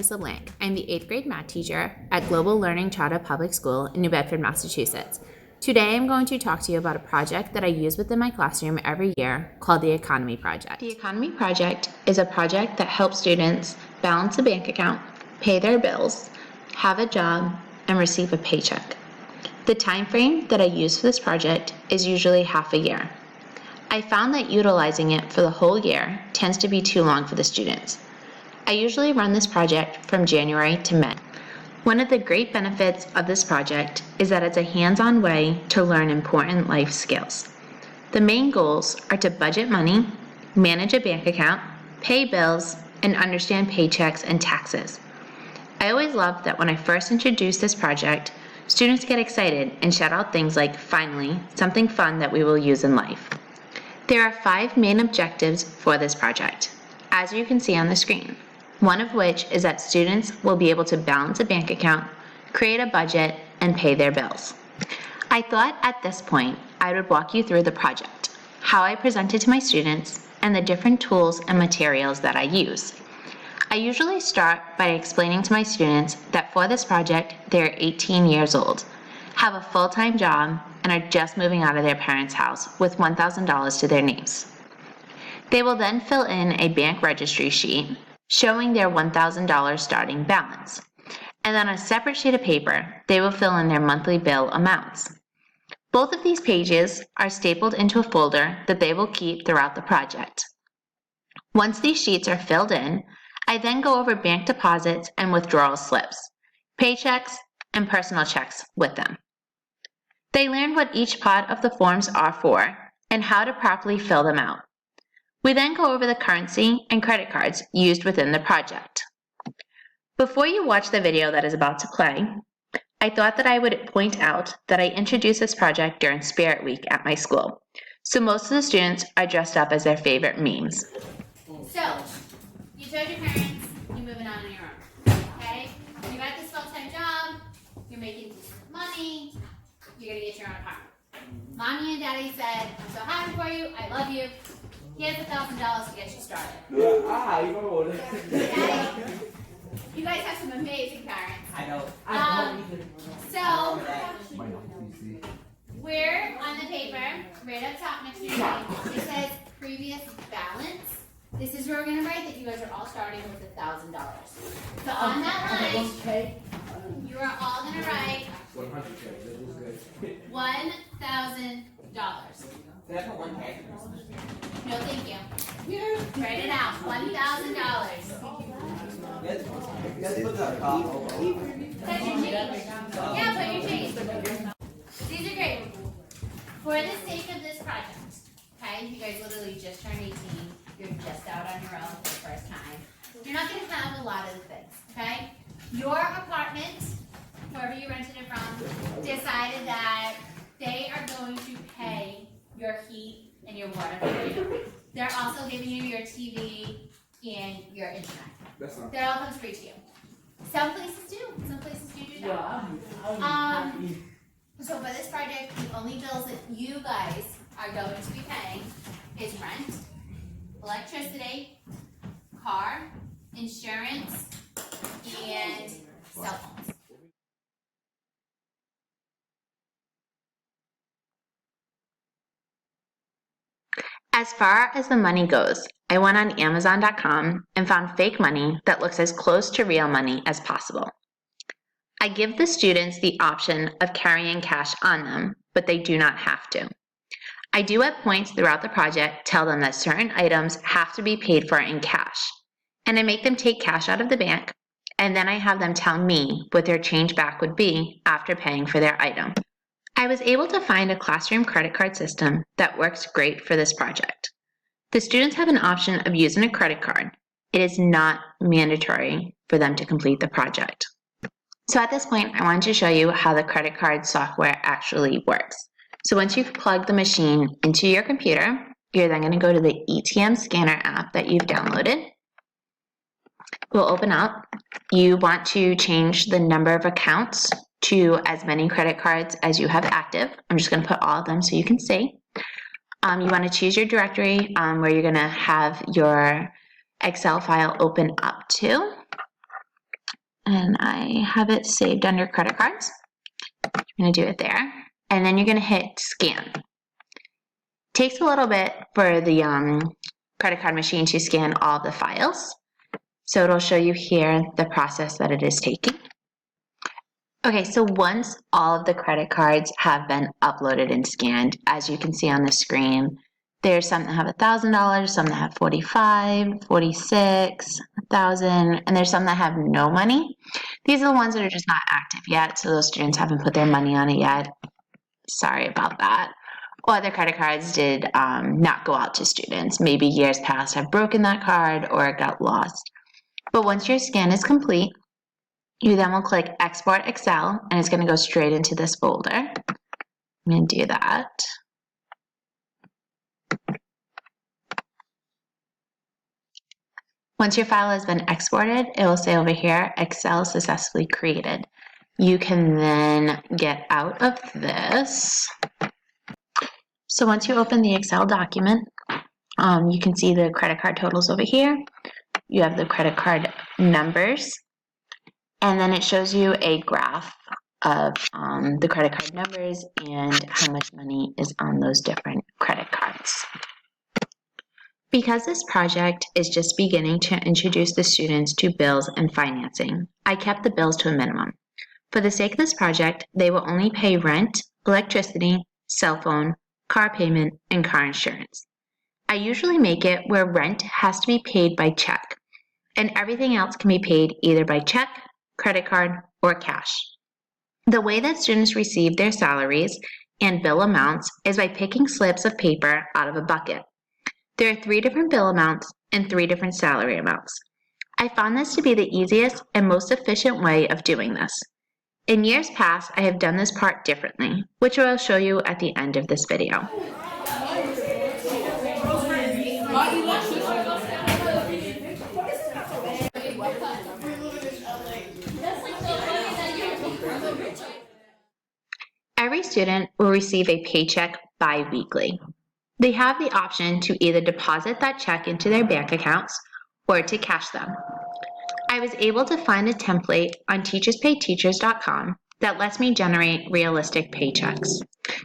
Candice LeBlanc. I'm the 8th grade math teacher at Global Learning Charter Public School in New Bedford, Massachusetts. Today I'm going to talk to you about a project that I use within my classroom every year called the Economy Project. The Economy Project is a project that helps students balance a bank account, pay their bills, have a job, and receive a paycheck. The time frame that I use for this project is usually half a year. I found that utilizing it for the whole year tends to be too long for the students. I usually run this project from January to May. One of the great benefits of this project is that it's a hands-on way to learn important life skills. The main goals are to budget money, manage a bank account, pay bills, and understand paychecks and taxes. I always love that when I first introduce this project, students get excited and shout out things like, "Finally, something fun that we will use in life." There are 5 main objectives for this project, as you can see on the screen. One of which is that students will be able to balance a bank account, create a budget, and pay their bills. I thought at this point I would walk you through the project, how I present it to my students, and the different tools and materials that I use. I usually start by explaining to my students that for this project they are 18 years old, have a full-time job, and are just moving out of their parents' house with $1,000 to their names. They will then fill in a bank registry sheet showing their $1,000 starting balance. And on a separate sheet of paper, they will fill in their monthly bill amounts. Both of these pages are stapled into a folder that they will keep throughout the project. Once these sheets are filled in, I then go over bank deposits and withdrawal slips, paychecks, and personal checks with them. They learn what each part of the forms are for and how to properly fill them out. We then go over the currency and credit cards used within the project. Before you watch the video that is about to play, I thought that I would point out that I introduced this project during Spirit Week at my school, so most of the students are dressed up as their favorite memes. So, you told your parents you're moving on your own, okay? You got this full-time job, you're making decent money, you're gonna get your own apartment. Mommy and Daddy said, "I'm so happy for you, I love you. Here's $1,000 to get you started." Okay? You guys have some amazing parents. I know. So, we're on the paper, right up top next to your name, it says previous balance. This is where we're going to write that you guys are all starting with $1,000. So on that line, you are all going to write $1,000. That's not 1K. No, thank you. Write it out. $1,000. Let's put the top over. Put your change. Yeah, put your change. These are great. For the sake of this project, okay, you guys literally just turned 18. You're just out on your own for the first time. You're not going to have a lot of things, okay? Your apartment, whoever you rented it from, decided that they are going to pay your heat and your water for you. They're also giving you your TV and your internet. That all comes free to you. Some places do. Some places do that. So for this project, the only bills that you guys are going to be paying is rent, electricity, car, insurance, and cell phones. As far as the money goes, I went on Amazon.com and found fake money that looks as close to real money as possible. I give the students the option of carrying cash on them, but they do not have to. I do at points throughout the project tell them that certain items have to be paid for in cash, and I make them take cash out of the bank, and then I have them tell me what their change back would be after paying for their item. I was able to find a classroom credit card system that works great for this project. The students have an option of using a credit card. It is not mandatory for them to complete the project. So at this point, I wanted to show you how the credit card software actually works. So once you've plugged the machine into your computer, you're then going to go to the ETM scanner app that you've downloaded. It will open up. You want to change the number of accounts to as many credit cards as you have active. I'm just going to put all of them so you can see. You want to choose your directory where you're going to have your Excel file open up to. and I have it saved under credit cards. I'm going to do it there, and then you're going to hit scan. Takes a little bit for the credit card machine to scan all the files. So it'll show you here the process that it is taking. Okay, so once all of the credit cards have been uploaded and scanned, as you can see on the screen, there's some that have $1,000, some that have $45,000, $46,000, $1,000, and there's some that have no money. These are the ones that are just not active yet, so those students haven't put their money on it yet. Sorry about that. Or the credit cards did not go out to students. Maybe years past have broken that card or it got lost. But once your scan is complete, you then will click Export Excel, and it's going to go straight into this folder. I'm going to do that. Once your file has been exported, it will say over here, Excel successfully created. You can then get out of this. So once you open the Excel document, you can see the credit card totals over here. You have the credit card numbers, and then it shows you a graph of the credit card numbers and how much money is on those different credit cards. Because this project is just beginning to introduce the students to bills and financing, I kept the bills to a minimum. For the sake of this project, they will only pay rent, electricity, cell phone, car payment, and car insurance. I usually make it where rent has to be paid by check, and everything else can be paid either by check, credit card, or cash. The way that students receive their salaries and bill amounts is by picking slips of paper out of a bucket. There are 3 different bill amounts and 3 different salary amounts. I found this to be the easiest and most efficient way of doing this. In years past, I have done this part differently, which I will show you at the end of this video. Every student will receive a paycheck bi-weekly. They have the option to either deposit that check into their bank accounts or to cash them. I was able to find a template on teacherspayteachers.com that lets me generate realistic paychecks.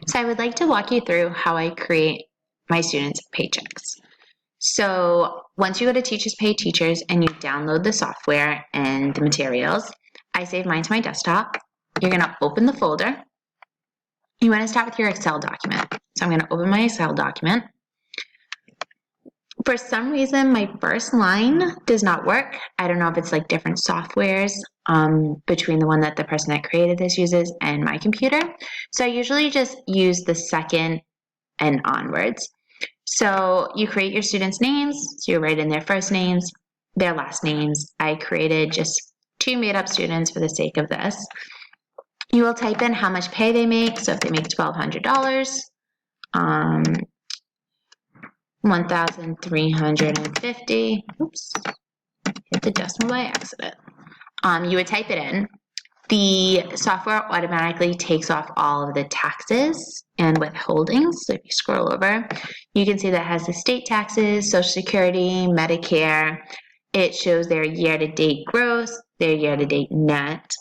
So I would like to walk you through how I create my students' paychecks. So once you go to Teachers Pay Teachers and you download the software and the materials, I save mine to my desktop. You're going to open the folder. You want to start with your Excel document. So I'm going to open my Excel document. For some reason, my first line does not work. I don't know if it's like different softwares between the one that the person that created this uses and my computer. So I usually just use the second and onwards. So you create your students' names. So you write in their first names, their last names. I created just 2 made-up students for the sake of this. You will type in how much pay they make. So if they make $1,200, 1,350. Oops, hit the decimal by accident. You would type it in. The software automatically takes off all of the taxes and withholdings. So if you scroll over, you can see that it has the state taxes, Social Security, Medicare. It shows their year-to-date gross, their year-to-date net,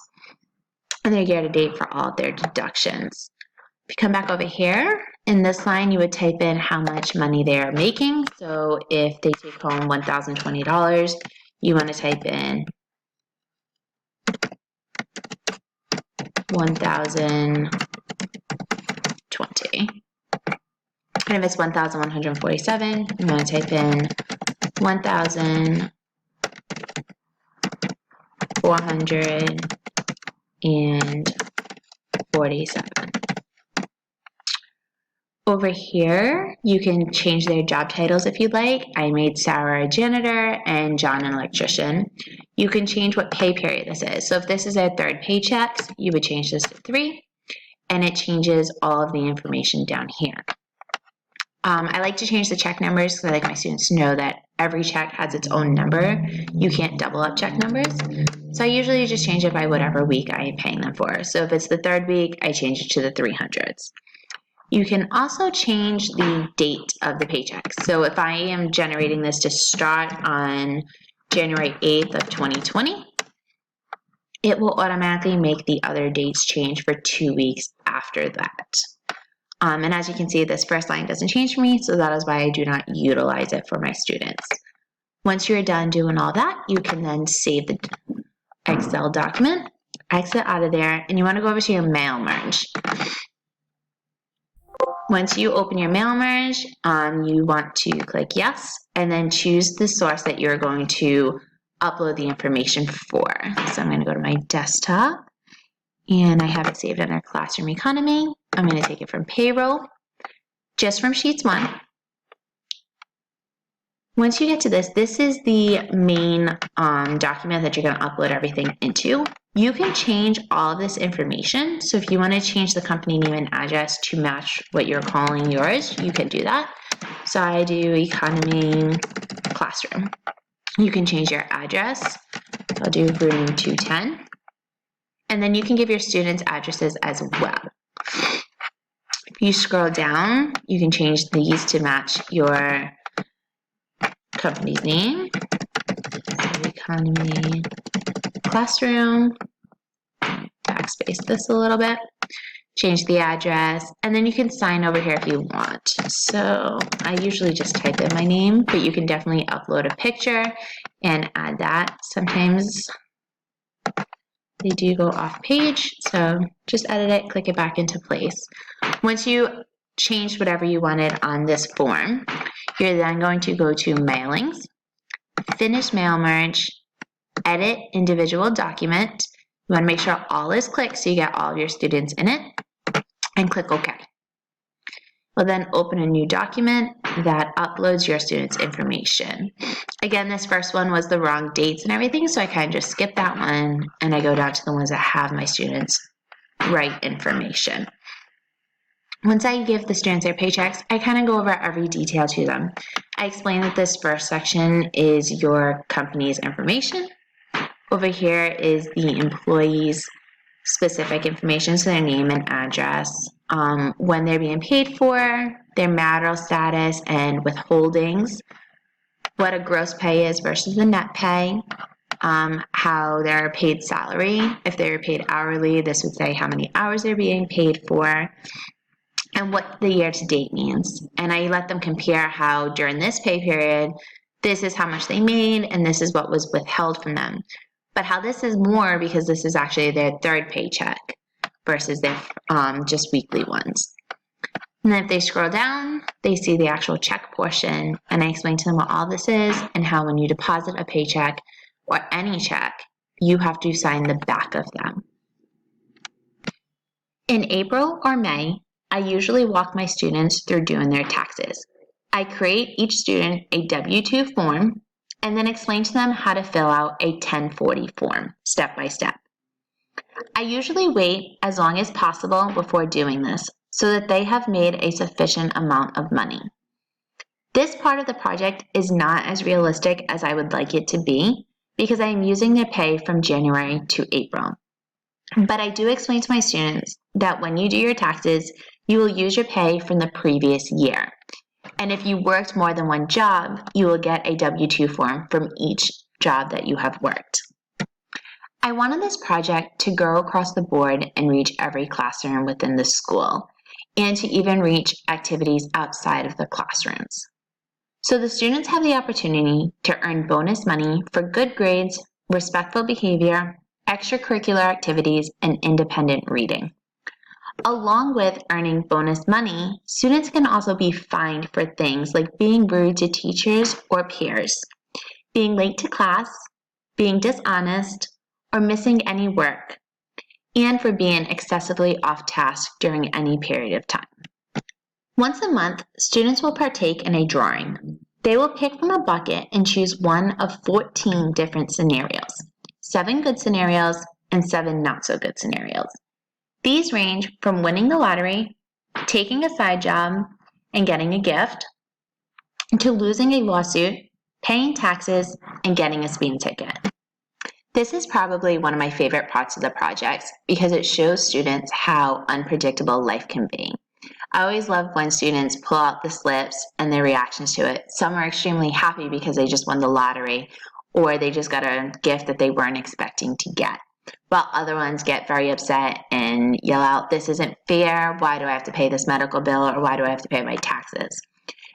and their year-to-date for all of their deductions. If you come back over here, in this line, you would type in how much money they are making. So if they take home $1,020, you want to type in 1,020. And if it's 1,147, you want to type in 1,447. Over here, you can change their job titles if you'd like. I made Sarah a janitor and John an electrician. You can change what pay period this is. So if this is their 3rd paycheck, you would change this to 3, and it changes all of the information down here. I like to change the check numbers because I like my students to know that every check has its own number. You can't double up check numbers. So I usually just change it by whatever week I am paying them for. So if it's the 3rd week, I change it to the 300s. You can also change the date of the paycheck. So if I am generating this to start on January 8th of 2020, it will automatically make the other dates change for 2 weeks after that. And as you can see, this first line doesn't change for me, so that is why I do not utilize it for my students. Once you're done doing all that, you can then save the Excel document, exit out of there, and you want to go over to your mail merge. Once you open your mail merge, you want to click yes, and then choose the source that you're going to upload the information for. So I'm going to go to my desktop, and I have it saved under Classroom Economy. I'm going to take it from payroll, just from Sheets 1. Once you get to this is the main document that you're going to upload everything into. You can change all of this information. So if you want to change the company name and address to match what you're calling yours, you can do that. So I do Economy Classroom. You can change your address. I'll do room 210. And then you can give your students addresses as well. If you scroll down, you can change these to match your company's name. So Economy Classroom. Backspace this a little bit. Change the address, and then you can sign over here if you want. So I usually just type in my name, but you can definitely upload a picture and add that. Sometimes they do go off page, so just edit it, click it back into place. Once you change whatever you wanted on this form, you're then going to go to Mailings, Finish Mail Merge, Edit Individual Document. You want to make sure all is clicked so you get all of your students in it, and click OK. We'll then open a new document that uploads your students' information. Again, this first one was the wrong dates and everything, so I kind of just skip that one, and I go down to the ones that have my students' right information. Once I give the students their paychecks, I kind of go over every detail to them. I explain that this first section is your company's information. Over here is the employee's specific information, so their name and address, when they're being paid for, their marital status and withholdings, what a gross pay is versus the net pay, how they're paid salary. If they're paid hourly, this would say how many hours they're being paid for, and what the year-to-date means. And I let them compare how during this pay period, this is how much they made, and this is what was withheld from them. But how this is more because this is actually their third paycheck versus their just weekly ones. And then if they scroll down, they see the actual check portion, and I explain to them what all this is and how when you deposit a paycheck or any check, you have to sign the back of them. In April or May, I usually walk my students through doing their taxes. I create each student a W-2 form and then explain to them how to fill out a 1040 form, step by step. I usually wait as long as possible before doing this so that they have made a sufficient amount of money. This part of the project is not as realistic as I would like it to be because I am using their pay from January to April. But I do explain to my students that when you do your taxes, you will use your pay from the previous year. And if you worked more than one job, you will get a W-2 form from each job that you have worked. I wanted this project to go across the board and reach every classroom within the school, and to even reach activities outside of the classrooms. So the students have the opportunity to earn bonus money for good grades, respectful behavior, extracurricular activities, and independent reading. Along with earning bonus money, students can also be fined for things like being rude to teachers or peers, being late to class, being dishonest, or missing any work, and for being excessively off task during any period of time. Once a month, students will partake in a drawing. They will pick from a bucket and choose one of 14 different scenarios, 7 good scenarios and 7 not so good scenarios. These range from winning the lottery, taking a side job, and getting a gift, to losing a lawsuit, paying taxes, and getting a speeding ticket. This is probably one of my favorite parts of the project because it shows students how unpredictable life can be. I always love when students pull out the slips and their reactions to it. Some are extremely happy because they just won the lottery, or they just got a gift that they weren't expecting to get. while other ones get very upset and yell out, "This isn't fair, why do I have to pay this medical bill, or why do I have to pay my taxes?"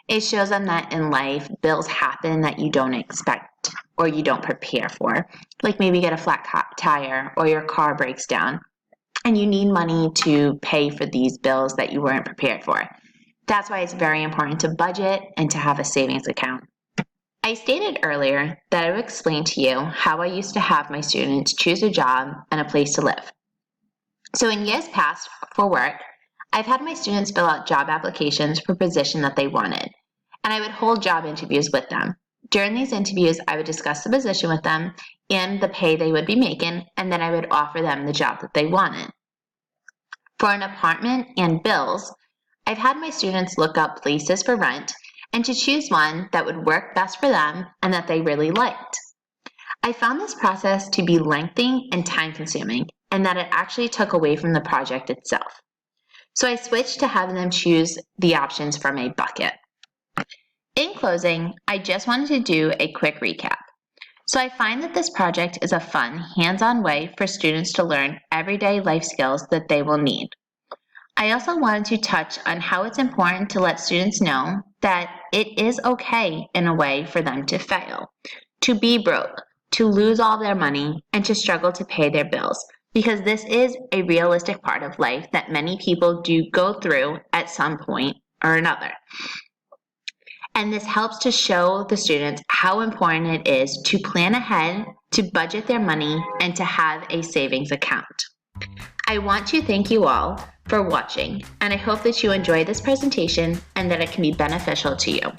It shows them that in life, bills happen that you don't expect or you don't prepare for. Like maybe you get a flat tire or your car breaks down and you need money to pay for these bills that you weren't prepared for. That's why it's very important to budget and to have a savings account. I stated earlier that I would explain to you how I used to have my students choose a job and a place to live. So in years past for work, I've had my students fill out job applications for a position that they wanted, and I would hold job interviews with them. During these interviews, I would discuss the position with them and the pay they would be making, and then I would offer them the job that they wanted. For an apartment and bills, I've had my students look up places for rent and to choose one that would work best for them and that they really liked. I found this process to be lengthy and time-consuming, and that it actually took away from the project itself. So I switched to having them choose the options from a bucket. In closing, I just wanted to do a quick recap. So I find that this project is a fun, hands-on way for students to learn everyday life skills that they will need. I also wanted to touch on how it's important to let students know that it is okay in a way for them to fail, to be broke, to lose all their money, and to struggle to pay their bills, because this is a realistic part of life that many people do go through at some point or another. And this helps to show the students how important it is to plan ahead, to budget their money, and to have a savings account. I want to thank you all for watching, and I hope that you enjoy this presentation and that it can be beneficial to you.